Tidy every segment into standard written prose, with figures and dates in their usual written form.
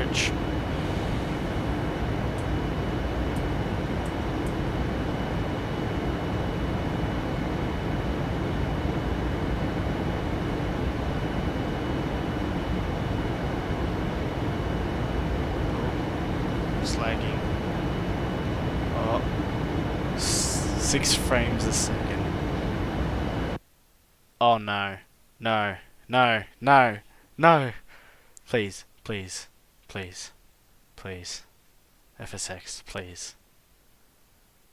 average. Lagging. Oh, 6 frames a second. Oh no, no, no, no, no! Please, please, please, please. FSX, please.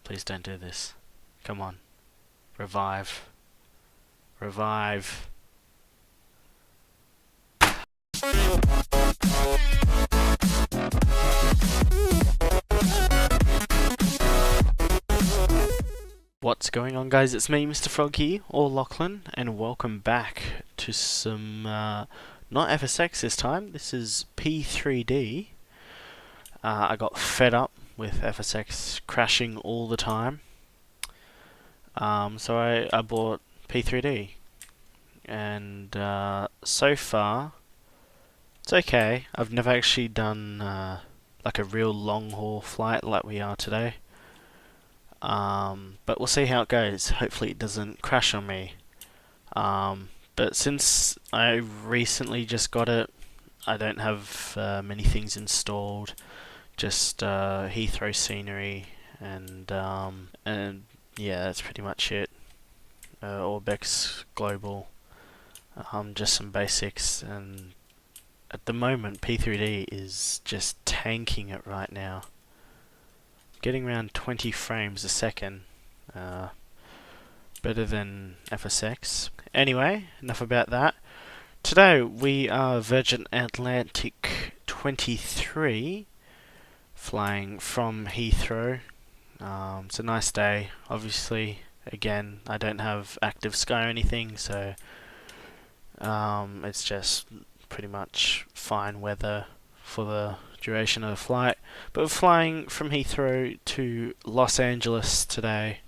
Please don't do this. Come on. Revive. Revive. What's going on, guys? It's me, Mr. Frog here, or Lachlan, and welcome back to some, not FSX this time, this is P3D. I got fed up with FSX crashing all the time, so I bought P3D, and so far, it's okay. I've never actually done like a real long haul flight like we are today. But we'll see how it goes. Hopefully it doesn't crash on me. But since I recently just got it, I don't have many things installed. Just Heathrow scenery and yeah, that's pretty much it. Orbex Global, just some basics, and at the moment P3D is just tanking it right now. Getting around 20 frames a second, better than FSX. Anyway, enough about that. Today we are Virgin Atlantic 23, flying from Heathrow. It's a nice day, obviously. Again, I don't have active sky or anything, so it's just pretty much fine weather for the duration of the flight. But we're flying from Heathrow to Los Angeles today.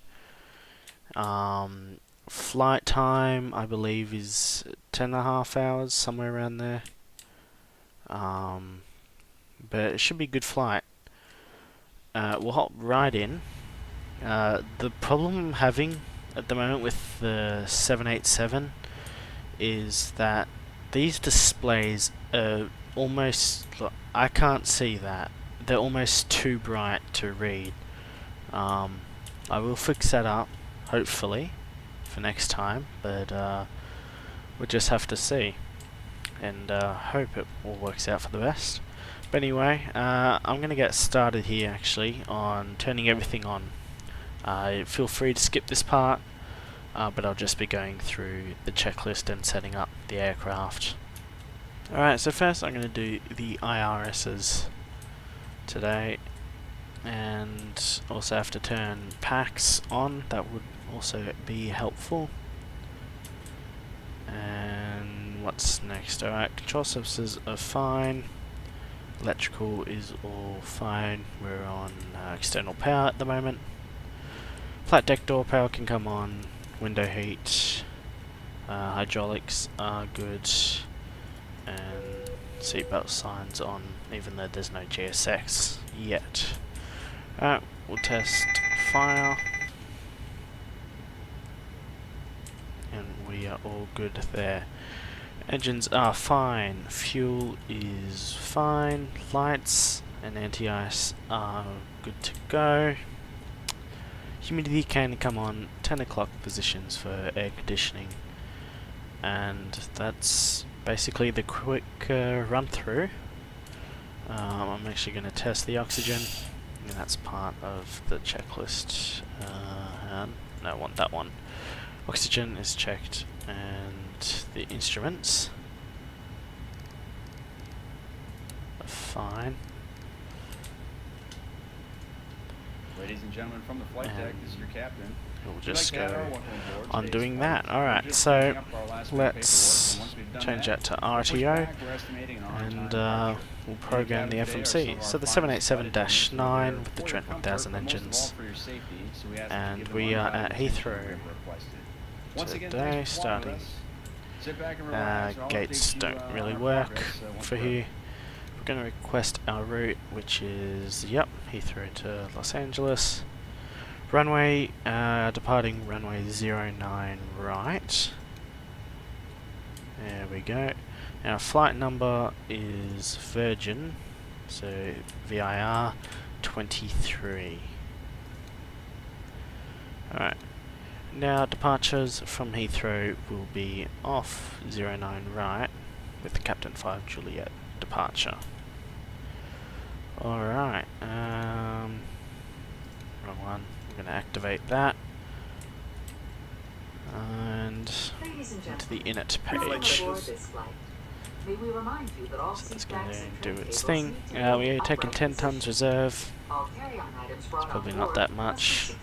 Flight time, I believe, is 10.5 hours, somewhere around there. But it should be a good flight. We'll hop right in. The problem I'm having at the moment with the 787 is that these displays are almost, I can't see that. They're almost too bright to read. I will fix that up, hopefully, for next time, but we'll just have to see, and hope it all works out for the best. But anyway, I'm going to get started here actually on turning everything on. Feel free to skip this part, but I'll just be going through the checklist and setting up the aircraft. Alright, so first I'm going to do the IRSs today, and also have to turn PAX on. That would also be helpful. And what's next? Alright, control surfaces are fine. Electrical is all fine. We're on external power at the moment. Flat deck door power can come on. Window heat. Hydraulics are good. And seatbelt signs on, even though there's no GSX yet. Alright, we'll test fire. And we are all good there. Engines are fine. Fuel is fine. Lights and anti-ice are good to go. Humidity can come on. 10 o'clock positions for air conditioning. And that's basically the quick run through. I'm actually going to test the oxygen, and that's part of the checklist. No, I want that one. Oxygen is checked, and the instruments are fine. Ladies and gentlemen from the flight deck, this is your captain. We'll just go on doing that. Alright, so let's change that to RTO, and we'll program the FMC. So the 787-9 with the Trent 1000 engines, and we are at Heathrow today, starting. Gates don't really work for here. we're going to request our route, which is, yep, Heathrow to Los Angeles. Runway, departing runway 09 right. There we go. Our flight number is Virgin, so VIR23. Alright, now departures from Heathrow will be off 09 right with the Captain 5 Juliet departure. Alright, wrong one. I'm going to activate that. And into the init page. So it's going to do its thing. We're taking 10 tons reserve. It's probably not that much.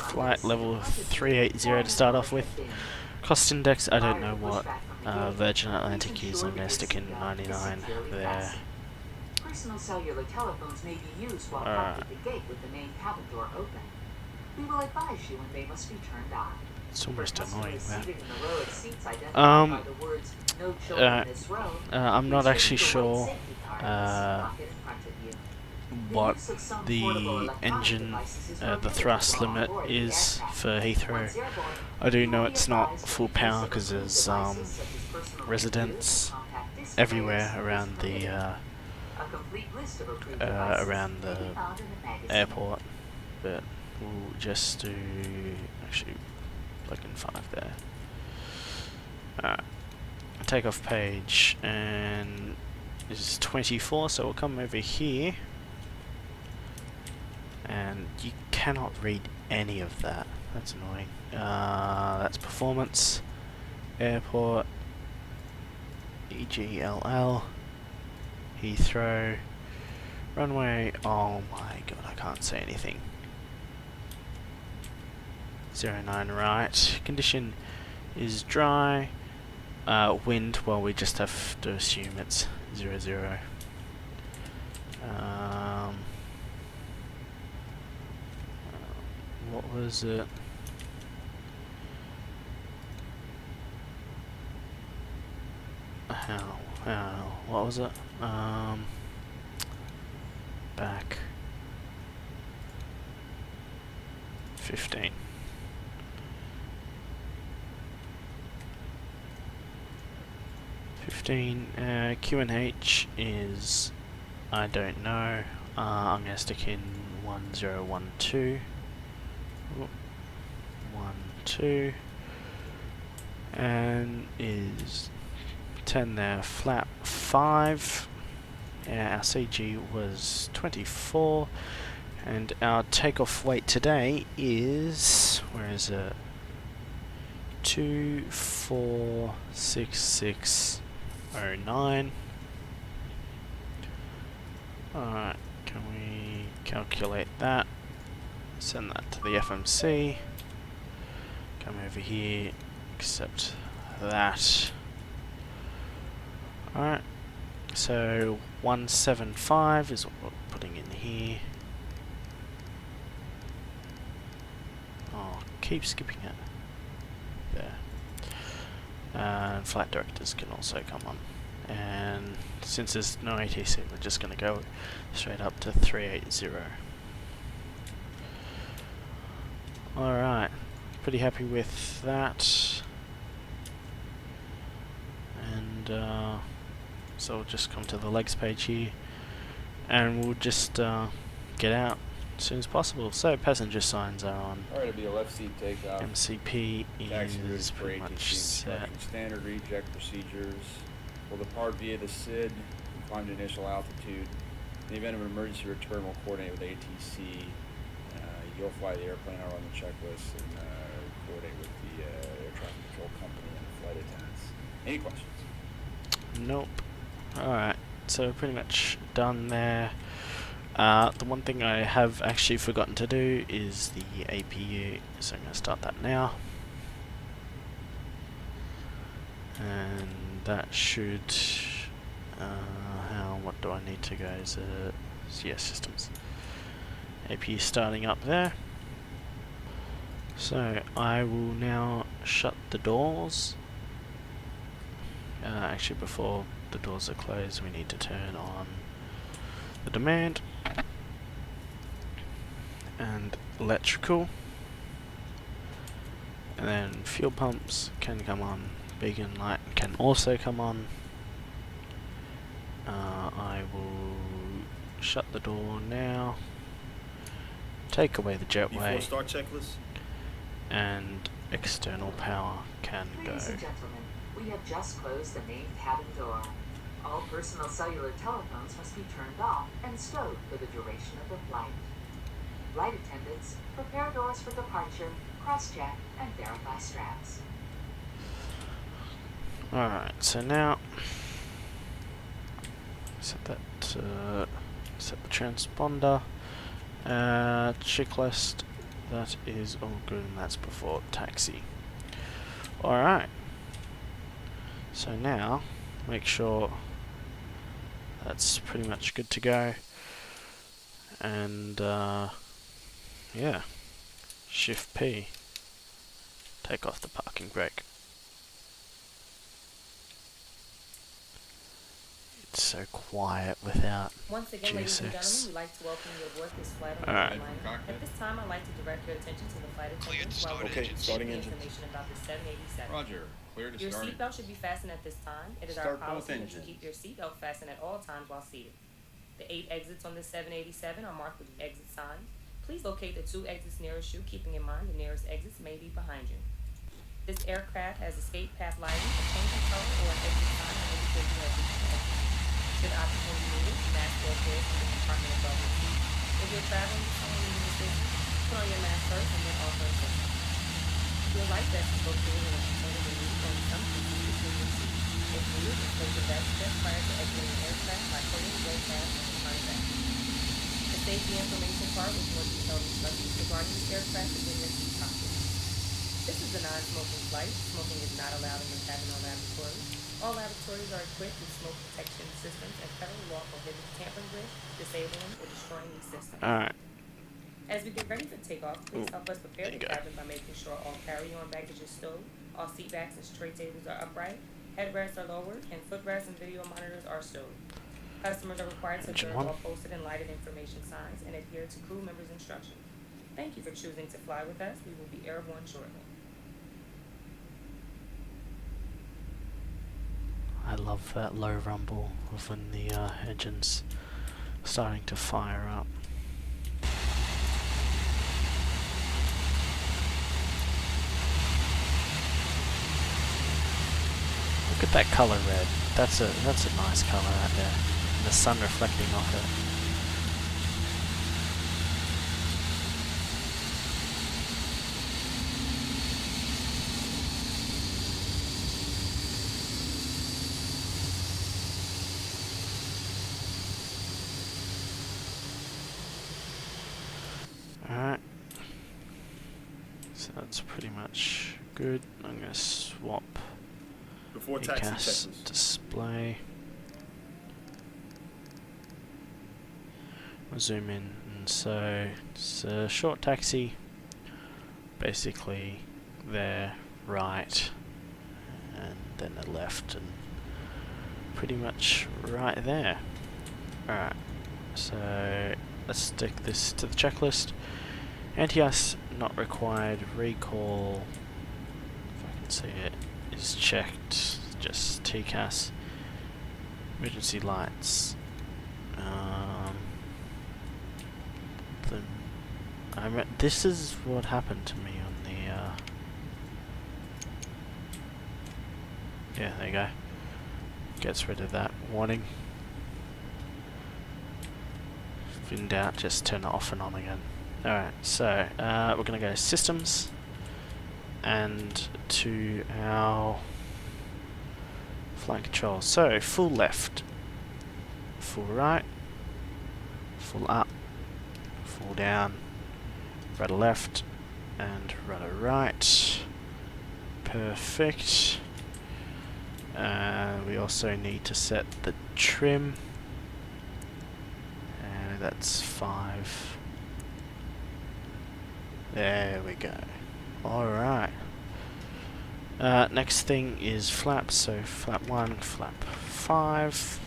Flight level 380 to start off with. Cost index, I don't know what Virgin Atlantic is. I'm going to stick in 99 there. Personal cellular telephones may be used while parked at the gate with the main cabin door open. We will advise you when they must be turned on. It's almost annoying, that. I'm not actually sure what the engine, the thrust limit is for Heathrow. I do know it's not full power because there's residents everywhere around the airport, but we'll just do actually plug in 5 there. Alright, takeoff page and is 24, so we'll come over here, and you cannot read any of that. That's annoying. That's performance, airport, EGLL, Heathrow, runway. Oh my god, I can't say anything. 09 right. Condition is dry. Wind, well, we just have to assume it's 00. What was it? What was it? Back 15. QNH is, I don't know. I'm gonna stick in 1012. 12 and is 10 there. Flap 5. Our CG was 24, and our takeoff weight today is, where is it? 246609. Alright, can we calculate that? Send that to the FMC. Come over here, accept that. Alright, so 175 is what we're putting in here. Oh, keep skipping it. There. And flight directors can also come on. And since there's no ATC, we're just going to go straight up to 380. Alright, pretty happy with that. And so we'll just come to the legs page here, and we'll just get out as soon as possible. So passenger signs are on. Alright, it'll be a left seat takeoff. MCP is pretty much set. Standard reject procedures. Will depart via the SID, climb to initial altitude. In the event of an emergency return, we'll coordinate with ATC. You'll fly the airplane, I'll run the checklist, and coordinate with the air traffic control company and the flight attendants. Any questions? Nope. Alright, so pretty much done there. The one thing I have actually forgotten to do is the APU, so I'm going to start that now. And that should, what do I need to go? Is it CS systems? APU starting up there. So I will now shut the doors. Actually, before the doors are closed, we need to turn on the demand and electrical, and then fuel pumps can come on, beacon light can also come on. I will shut the door now, take away the jetway, Before start checklist. and external power can go. Ladies and gentlemen, we have just closed the main cabin door. All personal cellular telephones must be turned off and stowed for the duration of the flight. Flight attendants, prepare doors for departure, cross-check, and verify straps. Alright, so now set that set the transponder, checklist, that is all good, and that's before taxi. Alright, so now make sure that's pretty much good to go, and yeah, shift P, take off the parking brake. It's so quiet without Once again, ladies and gentlemen, G6. we'd like to welcome you aboard this flight on Alright. the line. At this time, I'd like to direct your attention to the flight attendants while we Okay, starting the engines. information about the 787. Roger. Clear to Your start. seatbelt should be fastened at this time. It is Start our both policy that you engines. keep your seatbelt fastened at all times while seated. The 8 exits on the 787 are marked with exit signs. Please locate the 2 exits nearest you, keeping in mind the nearest exits may be behind you. This aircraft has escape path lighting, a change in color, or an exit sign that indicates you have reached the exit. Should oxygen be needed, mask will appear from the compartment above your seat. If you're traveling with someone needing assistance, put on your mask first and then offer assistance. Your life vest is located in a container removed from some seats between your seats. If needed, replace your vest just prior to exiting the aircraft by pulling the red tab and returning back. The safety information card with more detailed instructions regarding this aircraft is in your seat pocket. This is a non-smoking flight. Smoking is not allowed in the cabin or laboratory. All laboratories are equipped with smoke protection systems, and federal law prohibits tampering with, disabling, or destroying these systems. Alright, As we get ready for takeoff, please Ooh, help us prepare there the you go. cabin by making sure all carry-on baggage is stowed, all seat backs and tray tables are upright, headrests are lowered, and footrests and video monitors are stowed. Customers are required to Engine observe one. all posted and lighted information signs and adhere to crew members' instructions. Thank you for choosing to fly with us. We will be airborne shortly. I love that low rumble of when the engine's starting to fire up. Look at that color red. That's a nice color right there. And the sun reflecting off it. Alright. So that's pretty much good. I'm gonna swap Before taxi ECAS checklist. display. We'll zoom in, and so it's a short taxi. Basically, there, right, and then a left, and pretty much right there. Alright, so let's stick this to the checklist. Anti-ice not required. Recall, if I can see it, is checked. Just TCAS. Emergency lights. This is what happened to me on the. Yeah, there you go. Gets rid of that warning. If in doubt, just turn it off and on again. Alright, so we're going to go systems and to our flight control. So full left, full right, full up, full down, rudder left, and rudder right. Perfect. We also need to set the trim. That's 5. There we go. Alright. Next thing is flaps, so flap 1, flap 5.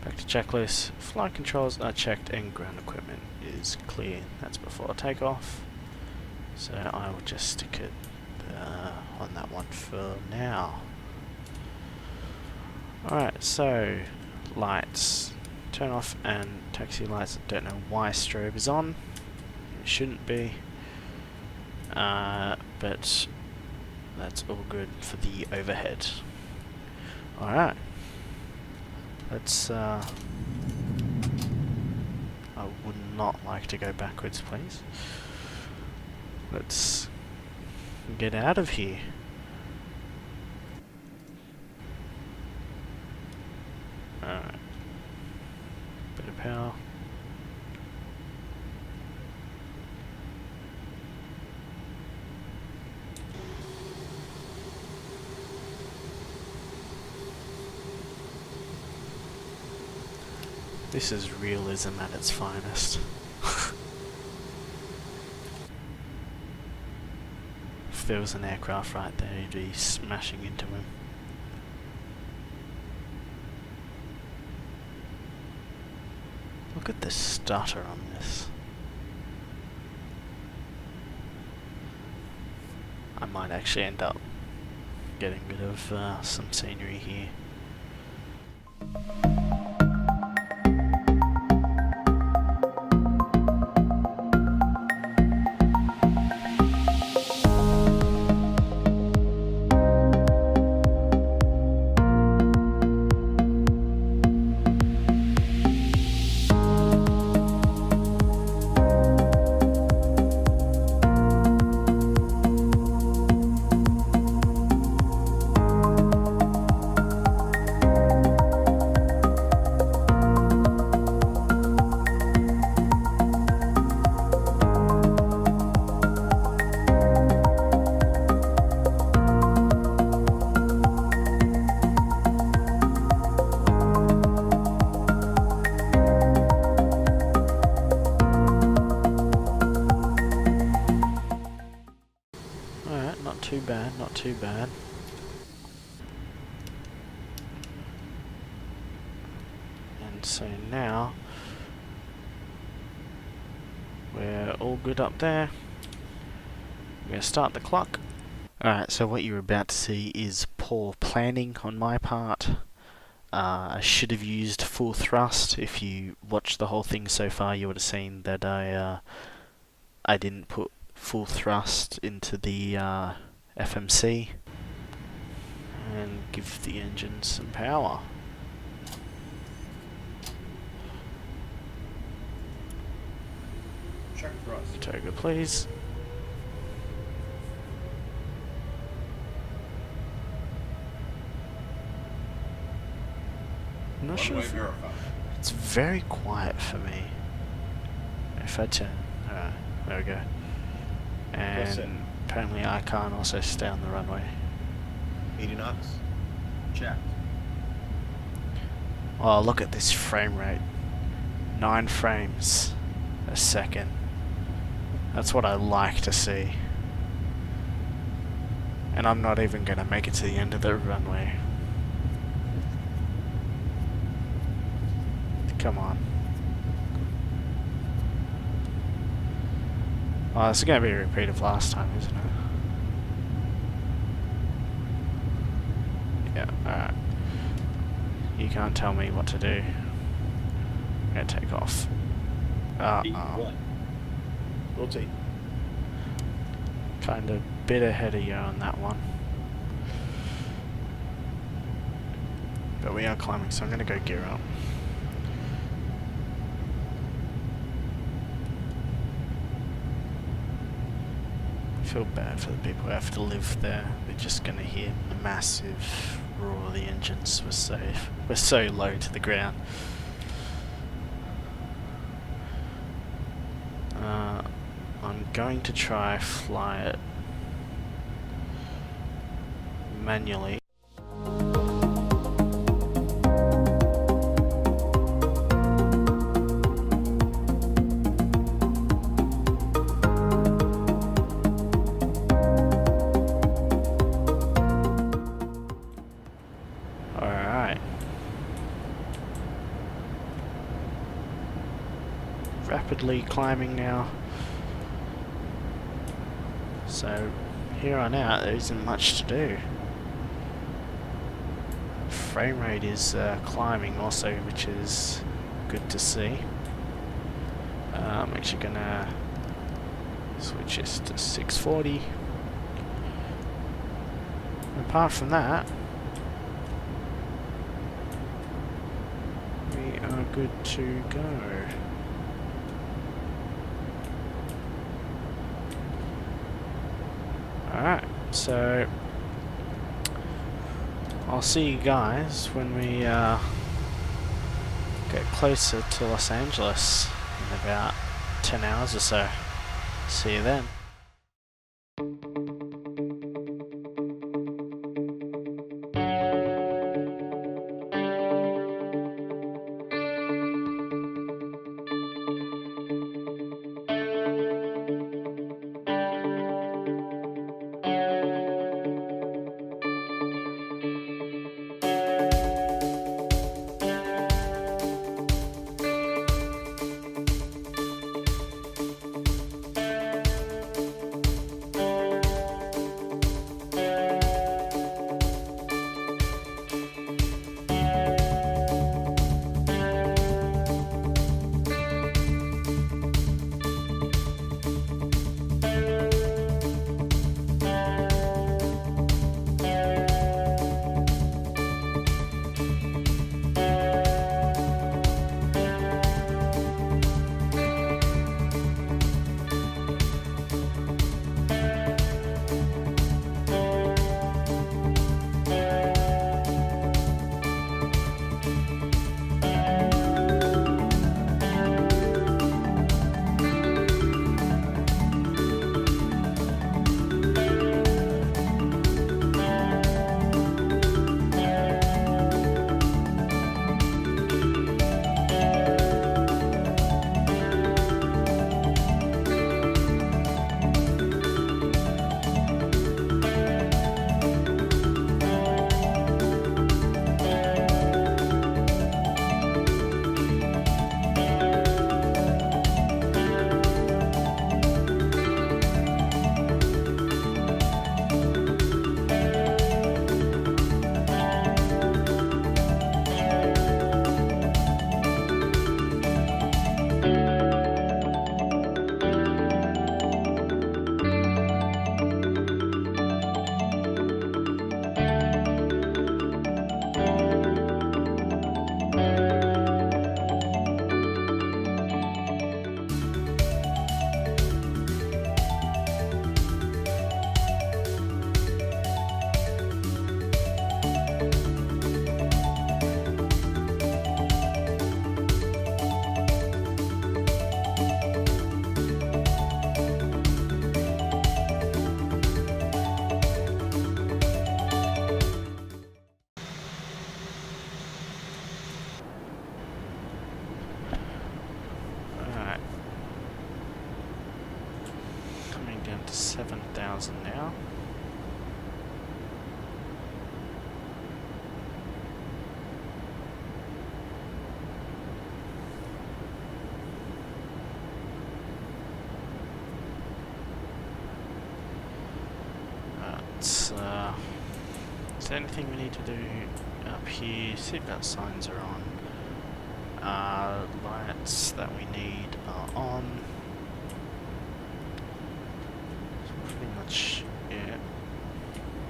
Back to checklist. Flight controls are checked and ground equipment is clear. That's before takeoff. So I will just stick it on that one for now. Alright, so lights. Turn off and taxi lights. Don't know why strobe is on. It shouldn't be. But that's all good for the overhead. Alright. Let's I would not like to go backwards, please. Let's get out of here. Alright. Bit of power. This is realism at its finest. If there was an aircraft right there, you'd be smashing into him. Look at the stutter on this. I might actually end up getting rid of some scenery here. Not too bad. And so now we're all good up there. We're going to start the clock. Alright, so what you're about to see is poor planning on my part. I should have used full thrust. If you watched the whole thing so far, you would have seen that I didn't put full thrust into the FMC and give the engine some power. Check thrust. Toga, please. I'm not sure if it's very quiet for me. If I turn, alright, there we go. And apparently I can't also stay on the runway. 80 knots. Checked. Oh, look at this frame rate. 9 frames a second. That's what I like to see. And I'm not even going to make it to the end of the runway. Come on. Oh, this is going to be a repeat of last time, isn't it? Yeah, alright. You can't tell me what to do. I'm going to take off. Rotate. Kind of bit ahead of you on that one. But we are climbing, so I'm going to go gear up. I feel bad for the people who have to live there. They're just going to hear the massive roar of the engines. We're so low to the ground. I'm going to try fly it manually. rapidly climbing now. So here on out there isn't much to do. Frame rate is climbing also, which is good to see. I'm actually gonna switch this to 640. Apart from that, we are good to go. Alright, so I'll see you guys when we get closer to Los Angeles in about 10 hours or so. See you then. Down to 7,000 now. Is there anything we need to do up here? Seatbelt signs are on. Lights that we need are on. Pretty much, yeah.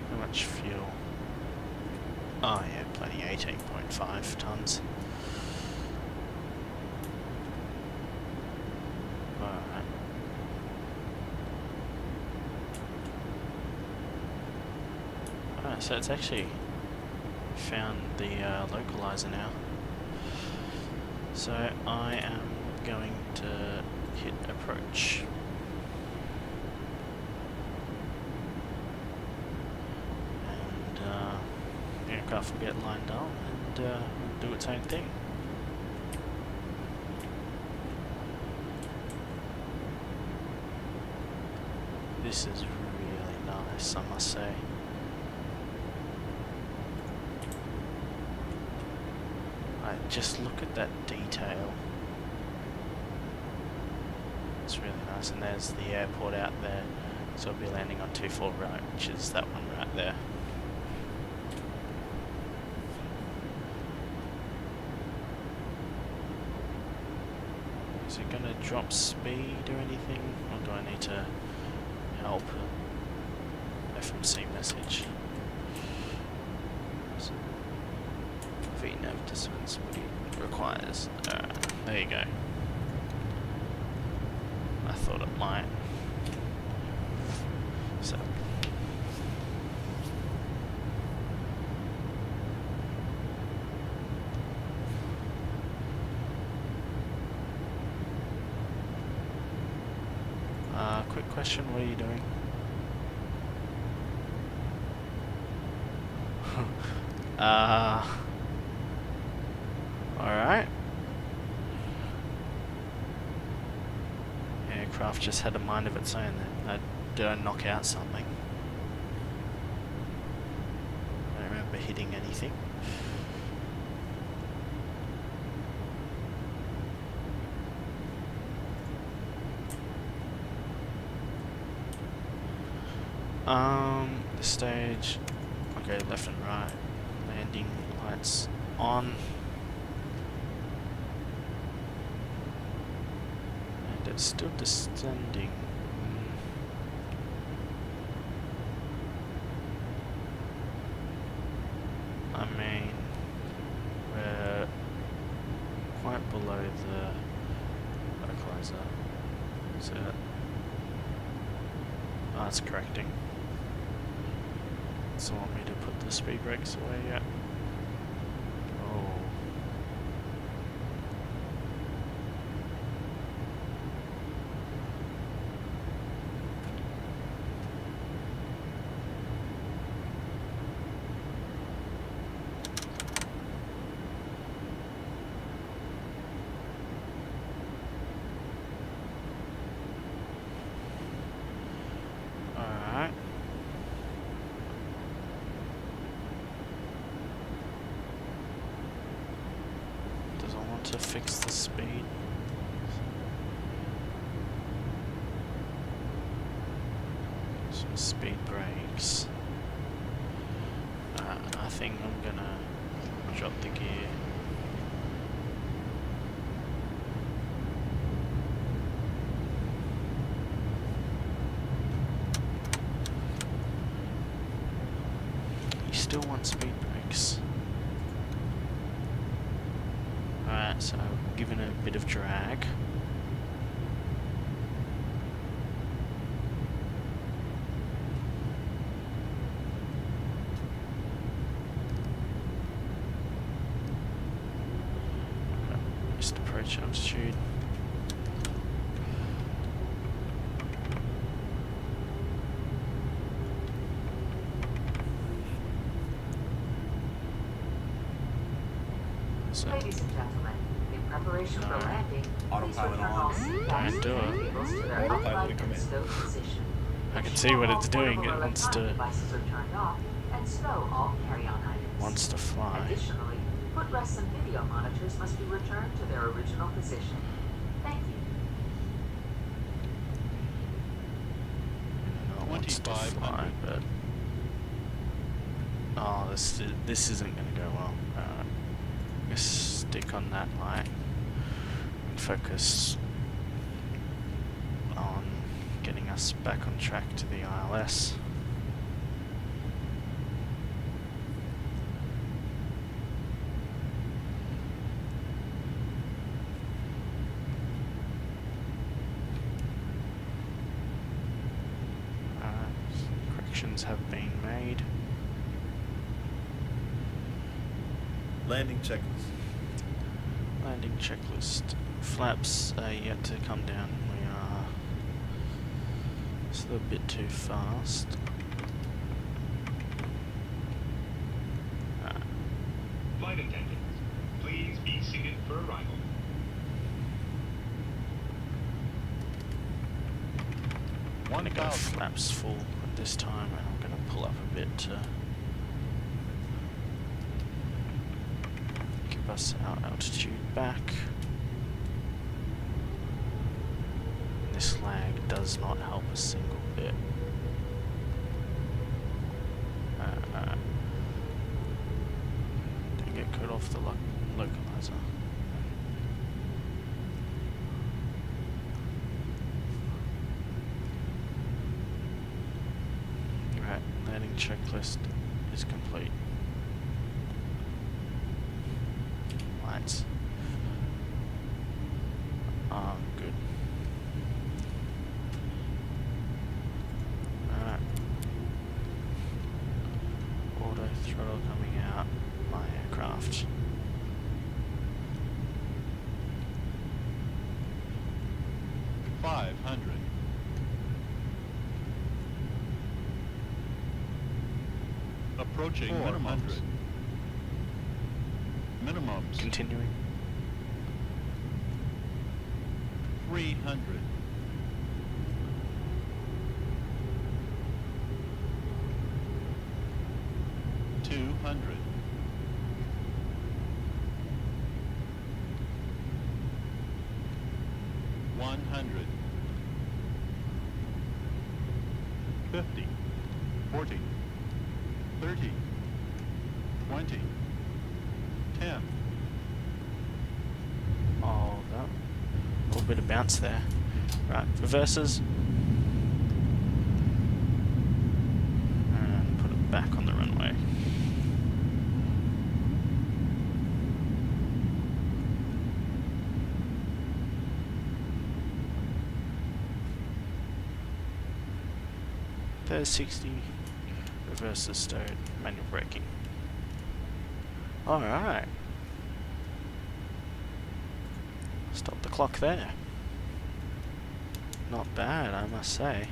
How much fuel? Oh yeah, plenty, 18.5 tons. Alright. Alright, so it's actually found the localizer now. So I am going to hit approach. Aircraft will get lined up and do its own thing. This is really nice, I must say. Just look at that detail. It's really nice, and there's the airport out there, so I'll be landing on 24 right, which is that one right there. Is it going to drop speed or anything, or do I need to help? FMC message. So, VNav distance requires. There you go. I thought it might. So. Quick question, what are you doing? Alright. Aircraft just had a mind of its own then. Did I knock out something? I don't remember hitting anything. The stage. Okay, left and right. Landing lights on. And it's still descending. I mean, we're quite below the localizer. So it's correcting. Doesn't want me to put the speed brakes away yet. Oh. Alright. To fix the speed. Some speed brakes. I think I'm gonna drop the gear. You still want speed brakes? Alright, so given a bit of drag. Okay, just approach altitude. So, Ladies and gentlemen, in preparation for landing, please Autopilot return on. all seatbelts Don't do it. cables to their Autopilot upright come and in. stowed position. I can Ensure see what all it's doing. portable It wants electronic to devices are turned off and stow all carry-on items. wants to fly. Additionally, footrest and video monitors must be returned to their original position. Thank you. I know it wants to 2500. fly, but oh, this isn't going to go well. Just stick on that light and focus on getting us back on track to the ILS. Corrections have been made. Landing checklist. Landing checklist. Flaps are yet to come down. We are still a bit too fast. Flight attendants, please be seated for arrival. I'm gonna go flaps full at this time, and I'm gonna pull up a bit to give us our altitude back. this lag does not help a single bit. Don't get cut off the localizer. Right, landing checklist is complete. Lights. Good. Alright. Auto throttle coming out my aircraft. Approaching minimums. Minimums. Continuing. 300. 200. 100. 50. 40. 30. 20. 10. Oh, that. A little bit of bounce there. Right, reverses. And put it back on the runway. There's 60. Reverses stowed. Manual braking. Alright. Stop the clock there. Not bad, I must say.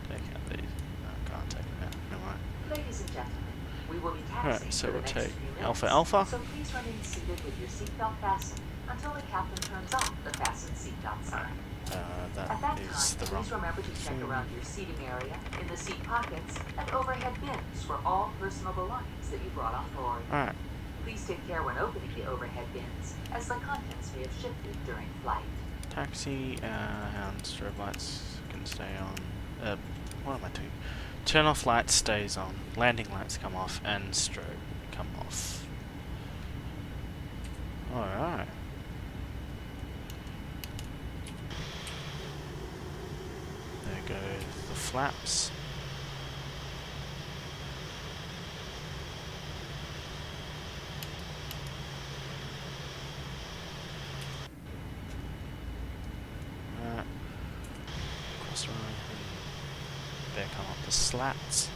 Take out these. No, I can't take it out. Never mind. Ladies and gentlemen, we will be taxiing Alright, so for the we'll next take few minutes, Alpha Alpha. so please remain seated with your seatbelt fastened until the captain turns off the fasten seatbelt sign. At that That is time, the wrong please remember to check thing. around your seating area, in the seat pockets, and overhead bins for all personal belongings that you brought on board. Alright, Please take care when opening the overhead bins, as the contents may have shifted during flight. taxi, and strobe lights can stay on. What am I doing? Turn off lights stays on, landing lights come off, and strobe come off. Alright. There go the flaps. Cross line, and there come up the slats.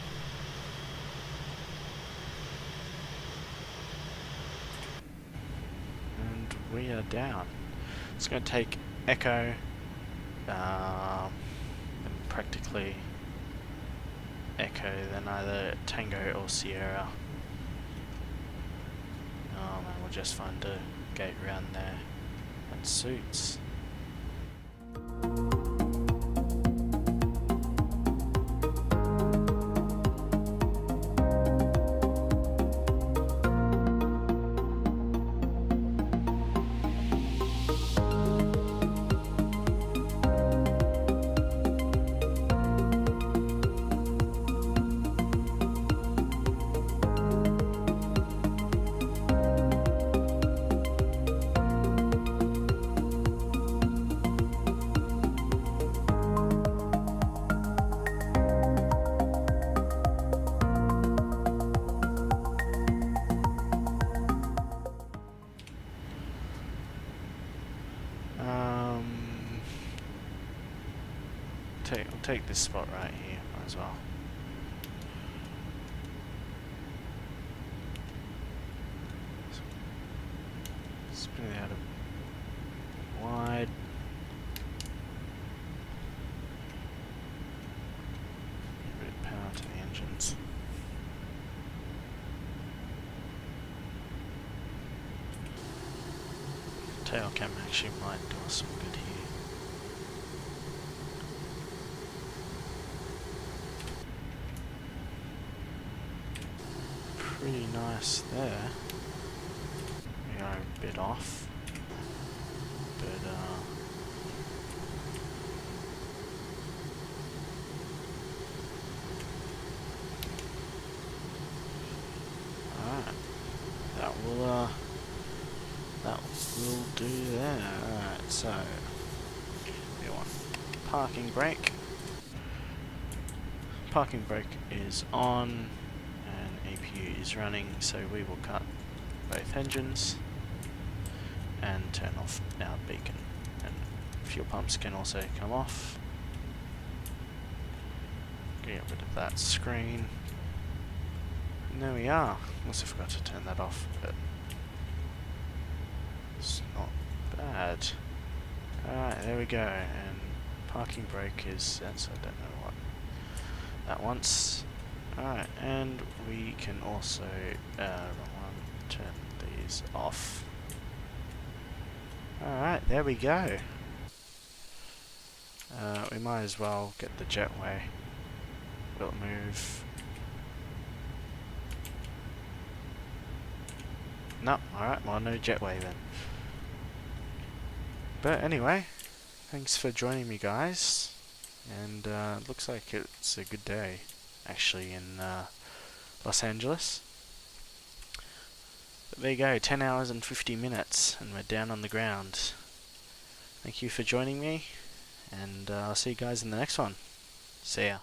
And we are down. It's going to take Echo, and practically Echo, then either Tango or Sierra. And we'll just find a gate around there. And suits. I'll take this spot right here, might as well. Spin it out a wide. Give a bit of power to the engines. Tail cam actually might do us some good here. Pretty nice there. We are a bit off, but That will do that. Alright, so we want parking brake. Parking brake is on and APU is running, so we will cut both engines and turn off our beacon. And fuel pumps can also come off. Get rid of that screen. And there we are. Also forgot to turn that off, but it's not bad. Alright, there we go. And parking brake is set, so I don't know what that wants. Alright, and we can also turn these off. Alright, there we go. We might as well get the jetway. Will it move? No, alright, well no jetway then. But anyway, thanks for joining me guys, and looks like it's a good day actually in Los Angeles. But there you go, 10 hours and 50 minutes and we're down on the ground. Thank you for joining me, and I'll see you guys in the next one. See ya.